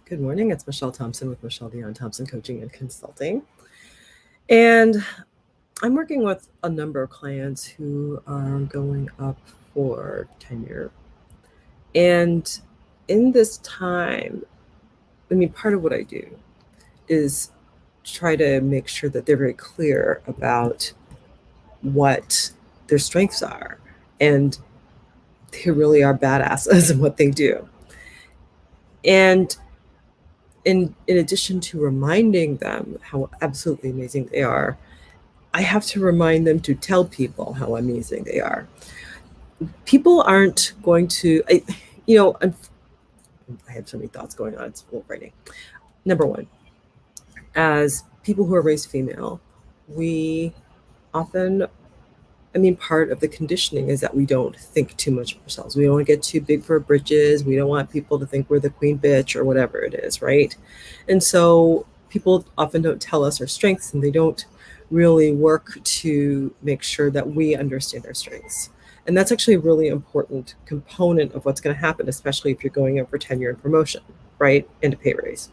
Good morning. It's Michelle Thompson with Michelle Dion Thompson Coaching and Consulting. And I'm working with a number of clients who are going up for tenure. And in this time, part of what I do is try to make sure that they're very clear about what their strengths are. And they really are badasses in what they do. And in addition to reminding them how absolutely amazing they are, I have to remind them to tell people how amazing they are. People aren't going to, I have so many thoughts going on. It's overwriting. Number one, as people who are raised female, we often, part of the conditioning is that we don't think too much of ourselves. We don't want to get too big for our britches. We don't want people to think we're the queen bitch or whatever it is, right? And so people often don't tell us our strengths, and they don't really work to make sure that we understand our strengths. And that's actually a really important component of what's going to happen, especially if you're going up for tenure and promotion, right? And a pay raise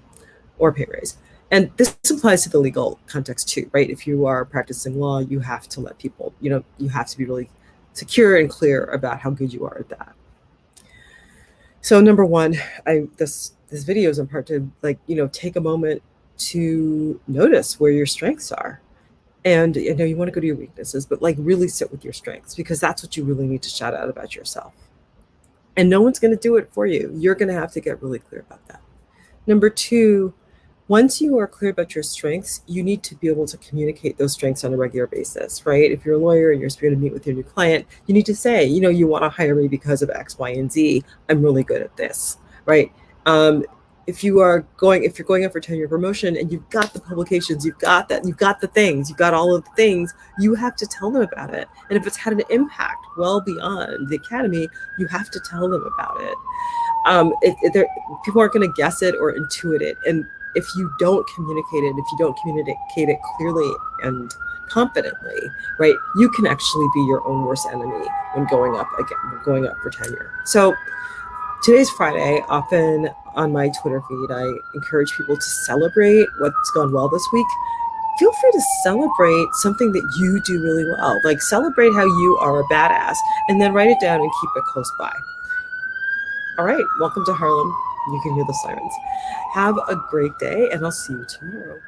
or pay raise. And this applies to the legal context too, right? If you are practicing law, you have to let people, you have to be really secure and clear about how good you are at that. So number one, this video is in part to take a moment to notice where your strengths are. And I know you want to go to your weaknesses, but really sit with your strengths, because that's what you really need to shout out about yourself. And no one's going to do it for you. You're going to have to get really clear about that. Number two, once you are clear about your strengths, you need to be able to communicate those strengths on a regular basis, right? If you're a lawyer and you're going to meet with your new client, you need to say, you want to hire me because of X, Y, and Z. I'm really good at this, right? If you're going up for tenure promotion and you've got the publications, you've got the things, you've got all of the things, you have to tell them about it. And if it's had an impact well beyond the academy, you have to tell them about it. People aren't going to guess it or intuit it. And if you don't communicate it, if you don't communicate it clearly and confidently, right, you can actually be your own worst enemy when going up for tenure. So today's Friday. Often on my Twitter feed, I encourage people to celebrate what's gone well this week. Feel free to celebrate something that you do really well. Celebrate how you are a badass, and then write it down and keep it close by. All right, welcome to Harlem. You can hear the sirens. Have a great day, and I'll see you tomorrow.